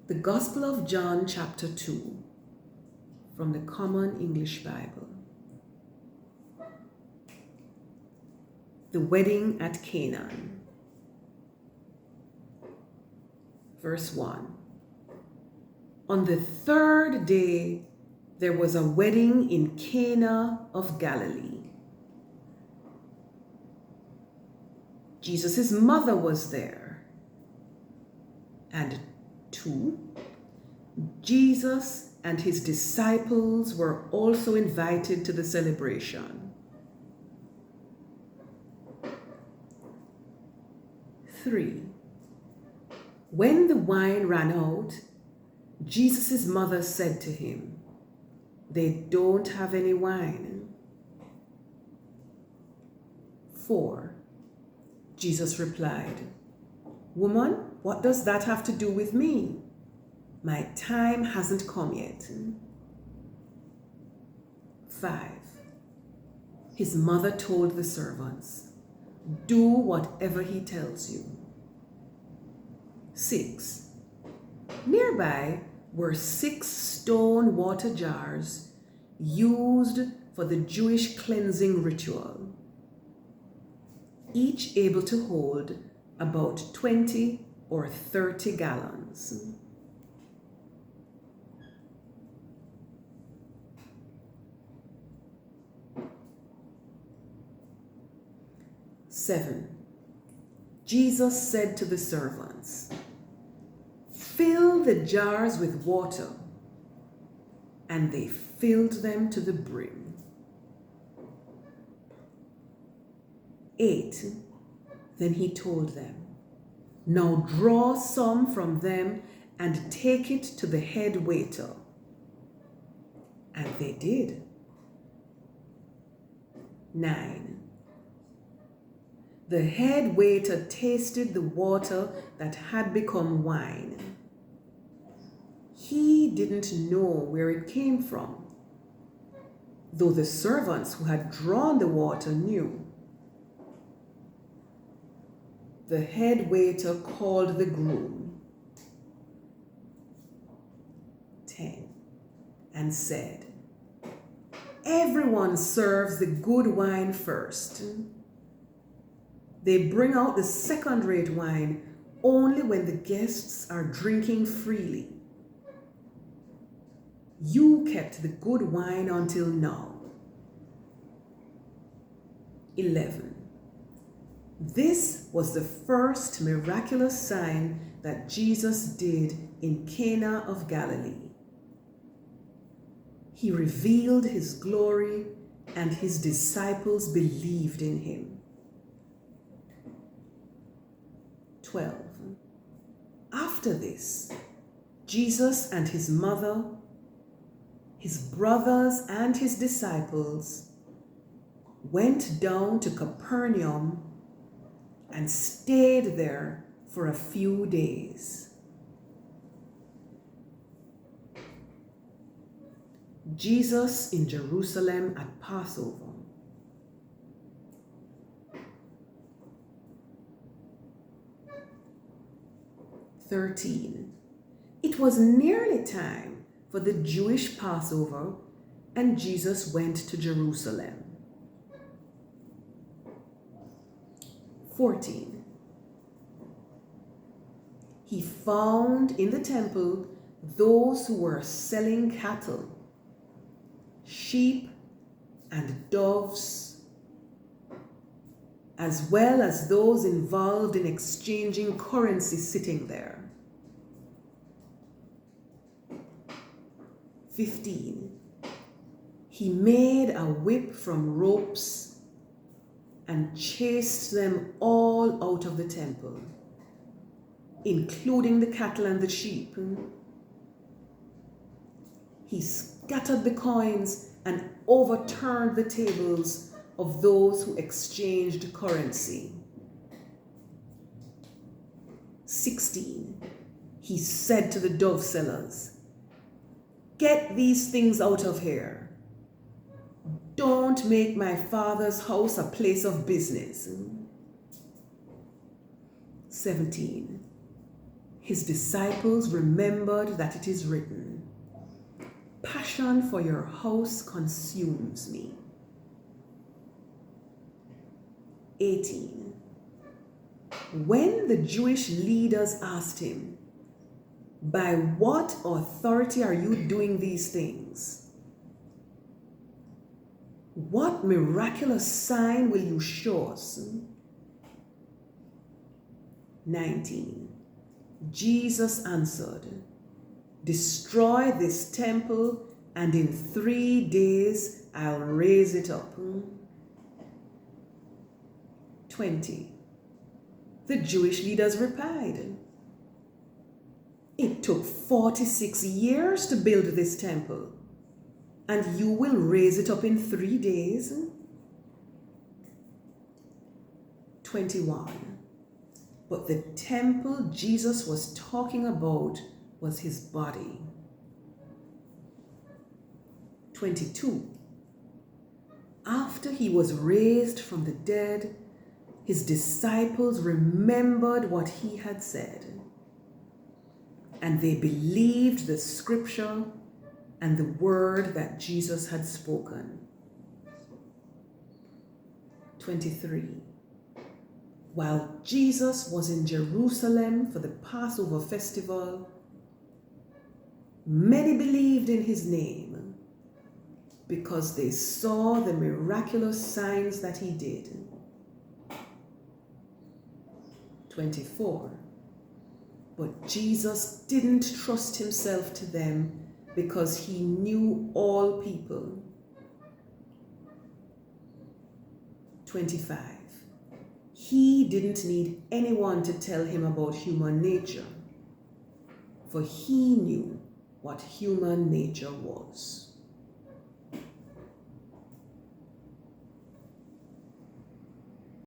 The Gospel of John, chapter 2, from the Common English Bible. The wedding at Cana. Verse 1. On the third day, there was a wedding in Cana of Galilee. Jesus' mother was there. And 2, Jesus and his disciples were also invited to the celebration. 3, when the wine ran out, Jesus' mother said to him, "They don't have any wine." 4, Jesus replied, "Woman, what does that have to do with me? My time hasn't come yet." 5, his mother told the servants, "Do whatever he tells you." 6, nearby were 6 stone water jars used for the Jewish cleansing ritual, each able to hold about 20 or 30 gallons. 7, Jesus said to the servants, "Fill the jars with water," and they filled them to the brim. 8, then he told them, "Now draw some from them and take it to the head waiter." And they did. 9, the head waiter tasted the water that had become wine. He didn't know where it came from, though the servants who had drawn the water knew. The head waiter called the groom. 10, and said, "Everyone serves the good wine first. They bring out the second-rate wine only when the guests are drinking freely. You kept the good wine until now." 11, this was the first miraculous sign that Jesus did in Cana of Galilee. He revealed his glory, and his disciples believed in him. 12, after this, Jesus and his mother, his brothers, and his disciples went down to Capernaum and stayed there for a few days. Jesus in Jerusalem at Passover. It was nearly time for the Jewish Passover, and Jesus went to Jerusalem. 14, he found in the temple those who were selling cattle, sheep, and doves, as well as those involved in exchanging currency sitting there. 15, he made a whip from ropes and chased them all out of the temple, including the cattle and the sheep. He scattered the coins and overturned the tables of those who exchanged currency. 16, he said to the dove sellers, "Get these things out of here. Don't make my Father's house a place of business." 17, His disciples remembered that it is written, "Passion for your house consumes me." 18. When the Jewish leaders asked him, "By what authority are you doing these things? What miraculous sign will you show us?" 19. Jesus answered, "Destroy this temple, and in 3 days I'll raise it up." 20. The Jewish leaders replied, "It took 46 years to build this temple, and you will raise it up in 3 days?" 21. But the temple Jesus was talking about was his body. 22. After he was raised from the dead, his disciples remembered what he had said, and they believed the scripture and the word that Jesus had spoken. 23. While Jesus was in Jerusalem for the Passover festival, many believed in his name because they saw the miraculous signs that he did. 24. But Jesus didn't trust himself to them because he knew all people. 25. He didn't need anyone to tell him about human nature, for he knew what human nature was.